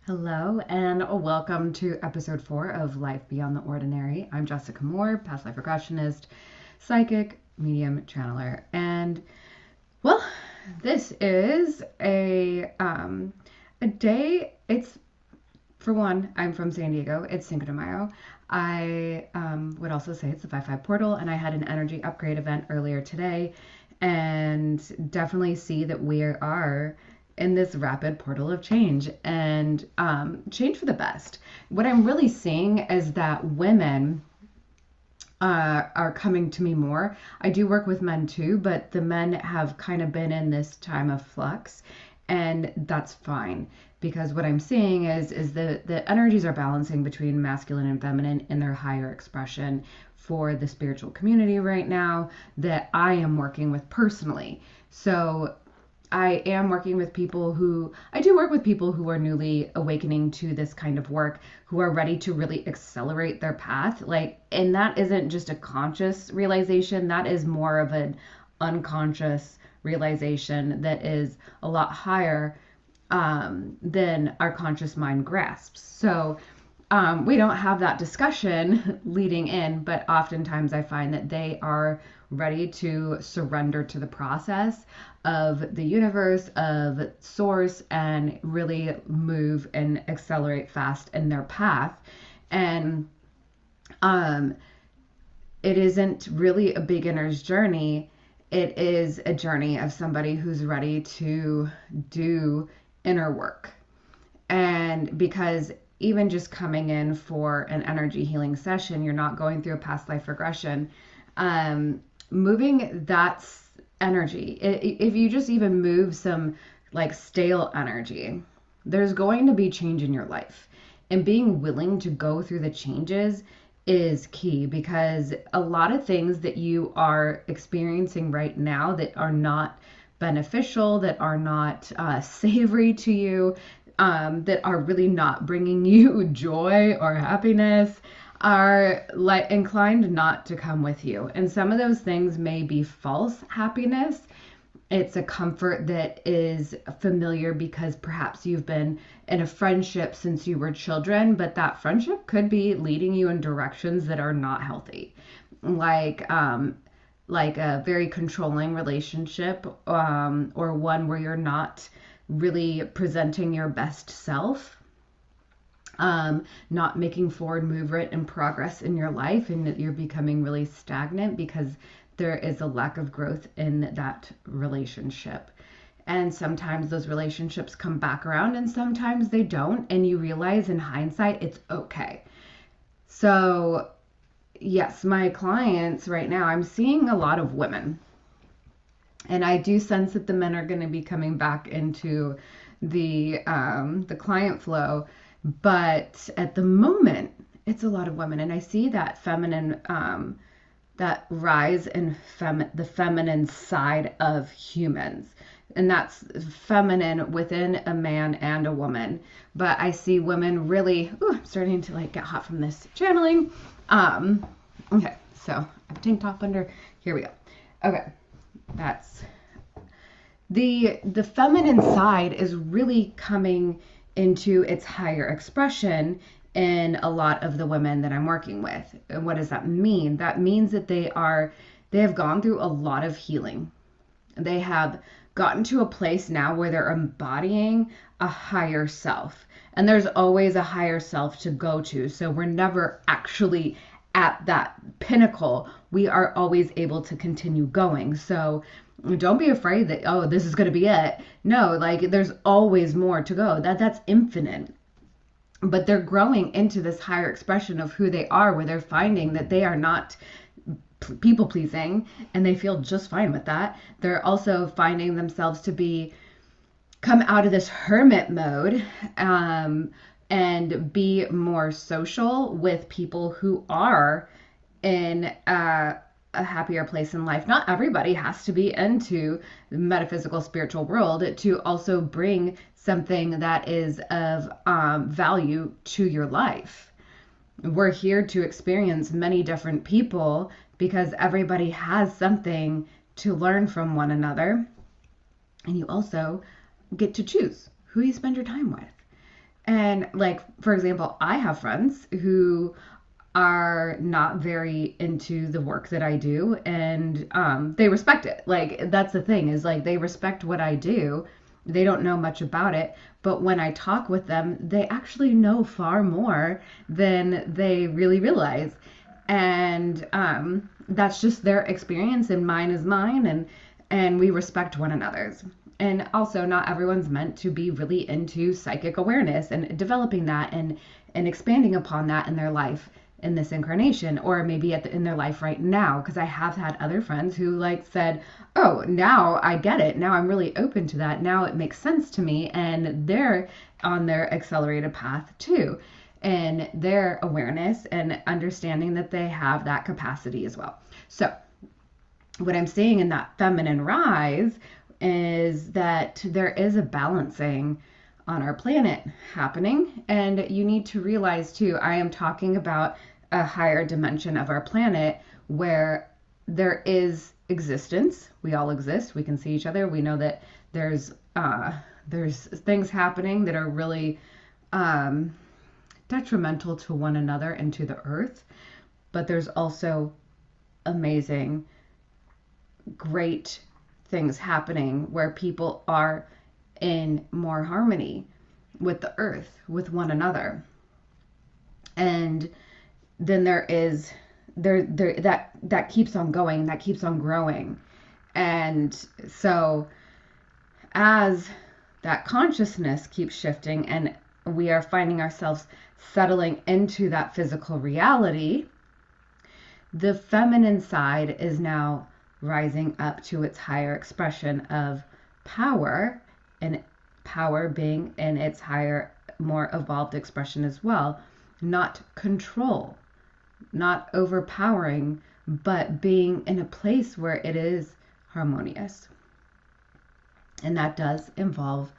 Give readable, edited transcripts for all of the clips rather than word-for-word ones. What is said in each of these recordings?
Hello and welcome to episode 4 of Life Beyond the Ordinary. I'm Jessica Moore, past life regressionist, psychic, medium, channeler, and well, this is a day. It's for one, I'm from San Diego. It's Cinco de Mayo. I would also say it's the 5/5 portal, and I had an energy upgrade event earlier today, and definitely see that we are in this rapid portal of change and change for the best. What I'm really seeing is that women are coming to me more. I do work with men too, but the men have kind of been in this time of flux, and that's fine because what I'm seeing is the energies are balancing between masculine and feminine in their higher expression for the spiritual community right now that I am working with personally. So I am working with people who, I do work with people who are newly awakening to this kind of work, who are ready to really accelerate their path. And that isn't just a conscious realization, that is more of an unconscious realization that is a lot higher than our conscious mind grasps. So we don't have that discussion leading in, but oftentimes I find that they are ready to surrender to the process of the universe, of source, and really move and accelerate fast in their path. And it isn't really a beginner's journey. It is a journey of somebody who's ready to do inner work. And because even just coming in for an energy healing session, you're not going through a past life regression. Moving that energy, if you just even move some like stale energy, there's going to be change in your life. And being willing to go through the changes is key, because a lot of things that you are experiencing right now that are not beneficial, that are not savory to you, that are really not bringing you joy or happiness, are like inclined not to come with you. And some of those things may be false happiness. It's a comfort that is familiar because perhaps you've been in a friendship since you were children, but that friendship could be leading you in directions that are not healthy. Like a very controlling relationship, or one where you're not really presenting your best self, not making forward movement and progress in your life, and that you're becoming really stagnant because there is a lack of growth in that relationship. And sometimes those relationships come back around and sometimes they don't, and you realize in hindsight it's okay. So yes, my clients right now, I'm seeing a lot of women. And I do sense that the men are going to be coming back into the client flow, but at the moment, it's a lot of women, and I see that feminine, that rise in the feminine side of humans, and that's feminine within a man and a woman. But I see women really, I'm starting to like get hot from this channeling. Okay, so I have a tank top under. Here we go. Okay. That's the feminine side is really coming into its higher expression in a lot of the women that I'm working with. And what does that mean? That means that they have gone through a lot of healing. They have gotten to a place now where they're embodying a higher self. And there's always a higher self to go to. So we're never actually at that pinnacle. We are always able to continue going. So don't be afraid that, oh, this is going to be it. No, like there's always more to go. That's infinite. But they're growing into this higher expression of who they are, where they're finding that they are not people pleasing, and they feel just fine with that. They're also finding themselves to come out of this hermit mode, and be more social with people who are in a happier place in life. Not everybody has to be into the metaphysical spiritual world to also bring something that is of value to your life. We're here to experience many different people because everybody has something to learn from one another. And you also get to choose who you spend your time with. And like, for example, I have friends who are not very into the work that I do, and they respect it. Like, that's the thing, is like they respect what I do. They don't know much about it, but when I talk with them, they actually know far more than they really realize. And that's just their experience, and mine is mine, and we respect one another's. And also, not everyone's meant to be really into psychic awareness and developing that and expanding upon that in their life in this incarnation, or maybe in their life right now. Because I have had other friends who like said, oh, now I get it, now I'm really open to that, now it makes sense to me, and they're on their accelerated path too, and their awareness and understanding that they have that capacity as well. So what I'm seeing in that feminine rise is that there is a balancing on our planet happening. And you need to realize too, I am talking about a higher dimension of our planet where there is existence. We all exist. We can see each other. We know that there's things happening that are really detrimental to one another and to the earth. But there's also amazing, great things happening where people are in more harmony with the earth, with one another. And then there is that keeps on going, that keeps on growing. And so as that consciousness keeps shifting and we are finding ourselves settling into that physical reality, the feminine side is now rising up to its higher expression of power, and power being in its higher, more evolved expression as well. Not control, not overpowering, but being in a place where it is harmonious. And that does involve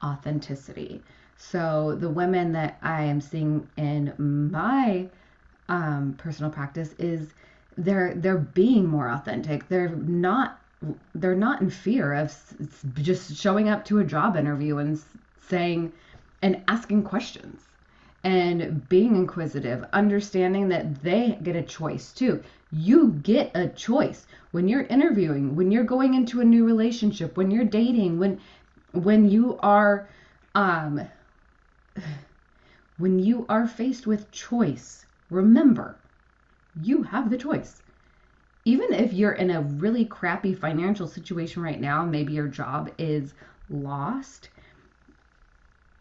authenticity. So the women that I am seeing in my personal practice is they're being more authentic. They're not in fear of just showing up to a job interview and saying and asking questions and being inquisitive, understanding that they get a choice too. You get a choice when you're interviewing, when you're going into a new relationship, when you're dating, when you are faced with choice. Remember, you have the choice. Even if you're in a really crappy financial situation right now, maybe your job is lost,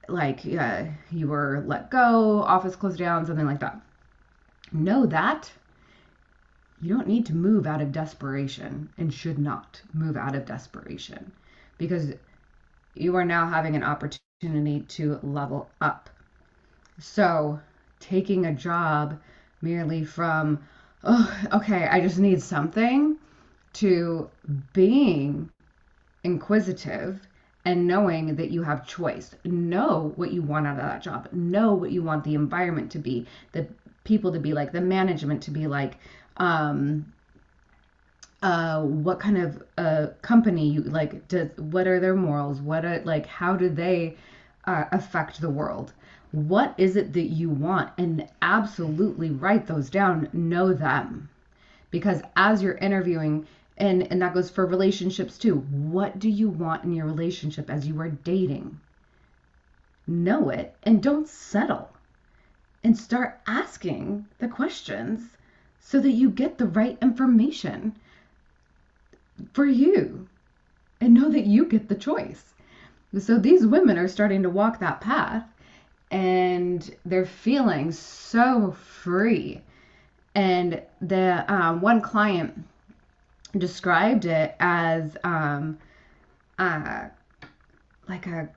like you were let go, office closed down, something like that. Know that you don't need to move out of desperation, and should not move out of desperation, because you are now having an opportunity to level up. So taking a job merely from, oh, okay, I just need something, to being inquisitive and knowing that you have choice. Know what you want out of that job. Know what you want the environment to be, the people to be like, the management to be like, what kind of company you like, what are their morals, how do they affect the world. What is it that you want? And absolutely write those down. Know them. Because as you're interviewing, and that goes for relationships too, what do you want in your relationship as you are dating? Know it, and don't settle. And start asking the questions so that you get the right information for you. And know that you get the choice. So these women are starting to walk that path. And they're feeling so free. And the one client described it as like an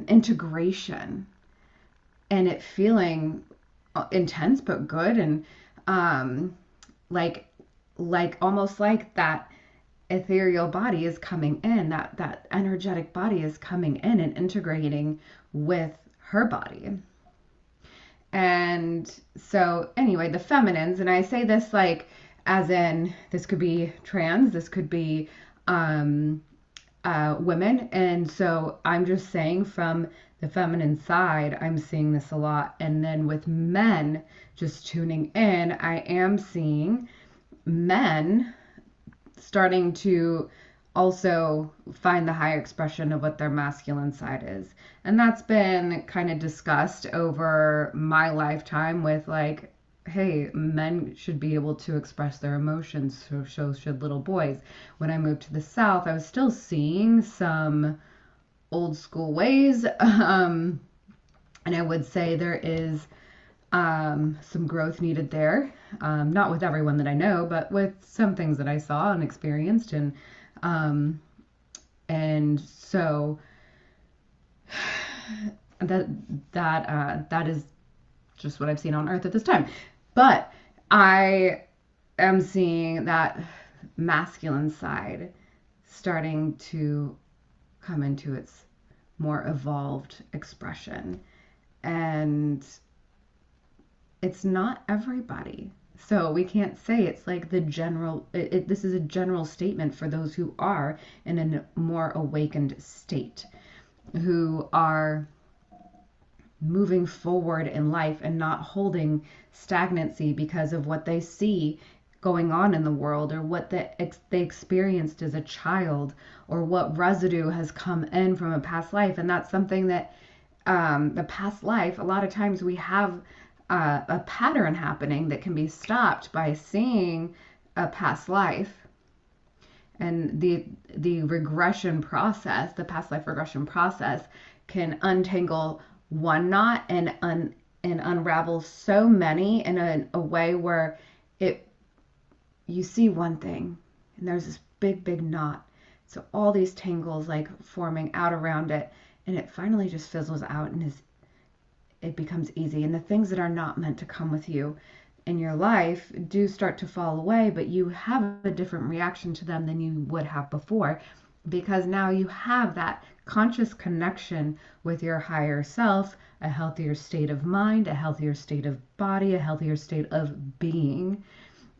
integration, and it feeling intense but good, and like almost like that ethereal body is coming in, that energetic body is coming in and integrating with her body. And so anyway, the feminines, and I say this like as in, this could be trans, this could be women. And so I'm just saying from the feminine side, I'm seeing this a lot. And then with men just tuning in, I am seeing men starting to also find the higher expression of what their masculine side is. And that's been kind of discussed over my lifetime with like, hey, men should be able to express their emotions, so should little boys. When I moved to the South, I was still seeing some old school ways. And I would say there is some growth needed there. Not with everyone that I know, but with some things that I saw and experienced. Um, and so that is just what I've seen on Earth at this time. But I am seeing that masculine side starting to come into its more evolved expression. And it's not everybody. So we can't say it's like the general, this is a general statement for those who are in a more awakened state, who are moving forward in life and not holding stagnancy because of what they see going on in the world, or what they experienced as a child, or what residue has come in from a past life. And that's something that the past life, a lot of times we have a pattern happening that can be stopped by seeing a past life. And the regression process, the past life regression process, can untangle one knot and unravel so many in a way where you see one thing and there's this big knot. So all these tangles like forming out around it, and it finally just fizzles out and it becomes easy. And the things that are not meant to come with you in your life do start to fall away, but you have a different reaction to them than you would have before, because now you have that conscious connection with your higher self, a healthier state of mind, a healthier state of body, a healthier state of being.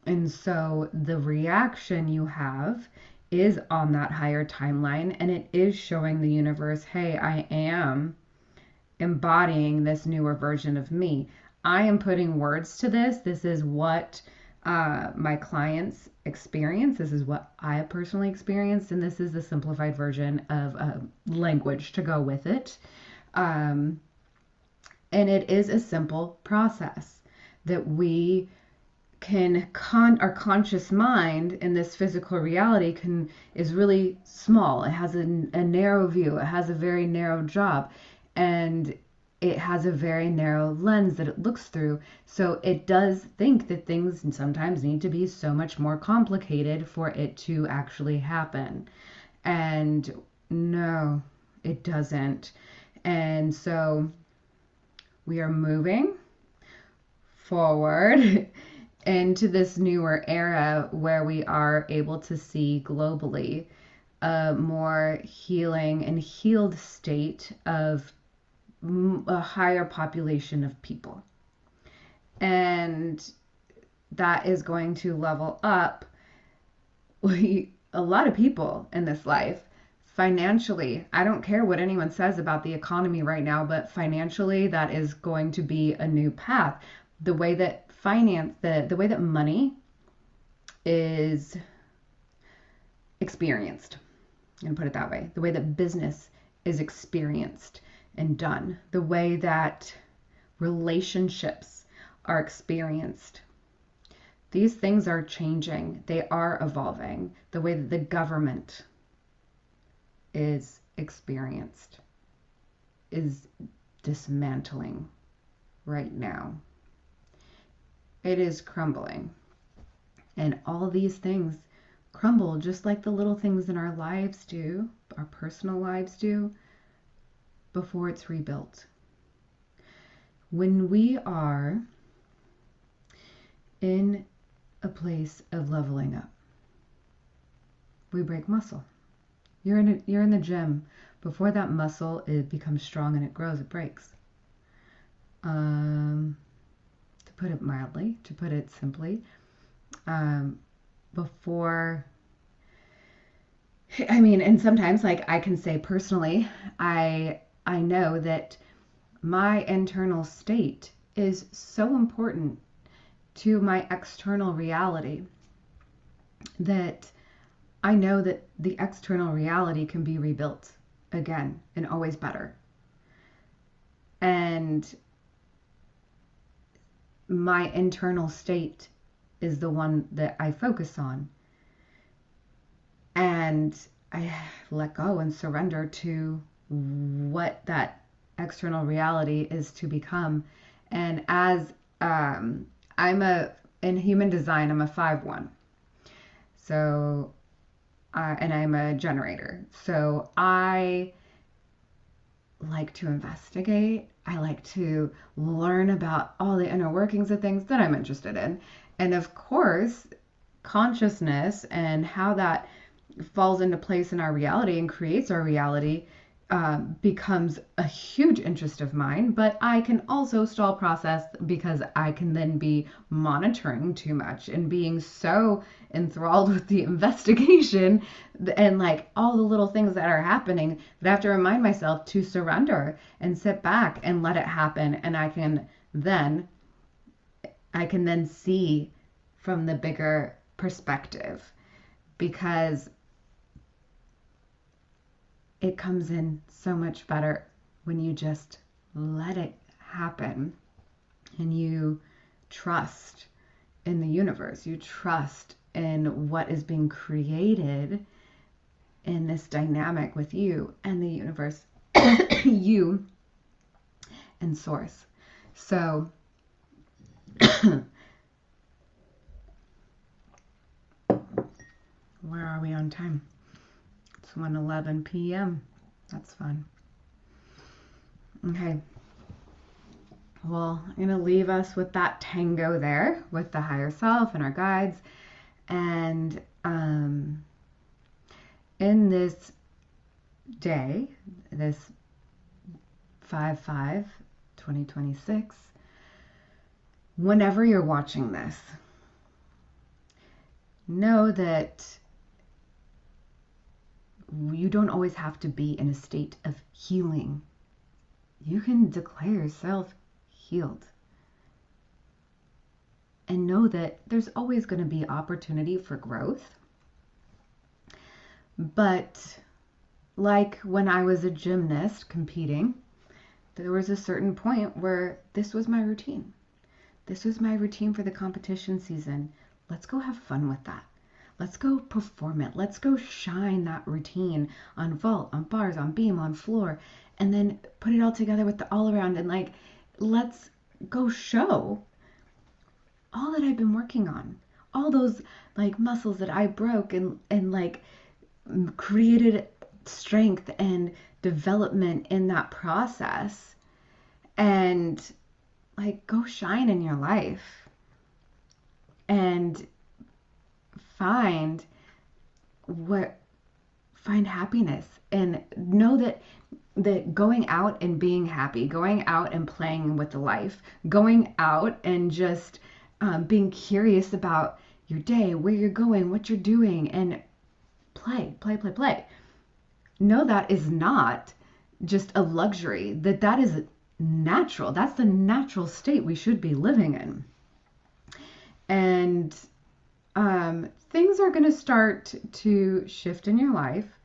And so the reaction you have is on that higher timeline, and it is showing the universe, hey, I am embodying this newer version of me. I am putting words to this. This is what my clients experience. This is what I personally experienced, and this is the simplified version of language to go with it. And it is a simple process that we can our conscious mind in this physical reality is really small. It has a narrow view. It has a very narrow job, and it has a very narrow lens that it looks through. So it does think that things sometimes need to be so much more complicated for it to actually happen. And no, it doesn't. And so we are moving forward into this newer era where we are able to see globally a more healing and healed state of a higher population of people. And that is going to level up a lot of people in this life. Financially, I don't care what anyone says about the economy right now, but financially, that is going to be a new path. The way that the way that money is experienced, I'm gonna put it that way, the way that business is experienced and done, the way that relationships are experienced. These things are changing. They are evolving. The way that the government is experienced is dismantling right now. It is crumbling. And all these things crumble just like the little things in our lives do, our personal lives do, before it's rebuilt. When we are in a place of leveling up, we break muscle. You're in the gym. Before that muscle becomes strong and it grows, it breaks. To put it mildly, to put it simply, before I mean, and sometimes like I can say personally, I know that my internal state is so important to my external reality that I know that the external reality can be rebuilt again and always better. And my internal state is the one that I focus on. And I let go and surrender to what that external reality is to become. And as in human design, I'm a 5-1. So, and I'm a generator. So I like to investigate. I like to learn about all the inner workings of things that I'm interested in. And of course, consciousness and how that falls into place in our reality and creates our reality becomes a huge interest of mine, but I can also stall process because I can then be monitoring too much and being so enthralled with the investigation and like all the little things that are happening that I have to remind myself to surrender and sit back and let it happen. And I can then see from the bigger perspective because it comes in so much better when you just let it happen and you trust in the universe. You trust in what is being created in this dynamic with you and the universe, you and source. So, where are we on time? It's 1:11 p.m. That's fun. Okay. Well, I'm going to leave us with that tango there with the higher self and our guides. And in this day, this 5/5/2026, whenever you're watching this, know that you don't always have to be in a state of healing. You can declare yourself healed. And know that there's always going to be opportunity for growth. But like when I was a gymnast competing, there was a certain point where this was my routine. This was my routine for the competition season. Let's go have fun with that. Let's go perform it. Let's go shine that routine on vault, on bars, on beam, on floor, and then put it all together with the all around and like, let's go show all that I've been working on. All those like muscles that I broke and like created strength and development in that process. And like go shine in your life and find happiness and know that going out and being happy, going out and playing with life, going out and just being curious about your day, where you're going, what you're doing, and play. Know that is not just a luxury, that is natural. That's the natural state we should be living in. And things are going to start to shift in your life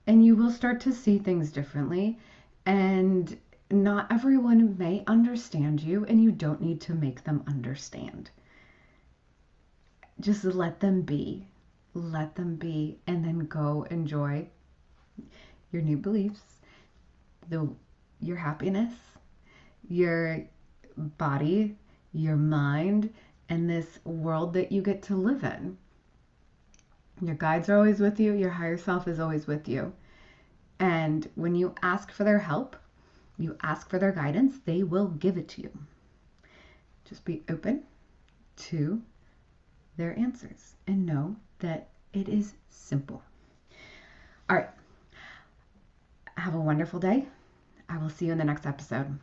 and you will start to see things differently. And not everyone may understand you and you don't need to make them understand. Just let them be. Let them be and then go enjoy your new beliefs, your happiness, your body, your mind, and this world that you get to live in. Your guides are always with you. Your higher self is always with you. And when you ask for their help, you ask for their guidance, they will give it to you. Just be open to their answers and know that it is simple. All right. Have a wonderful day. I will see you in the next episode.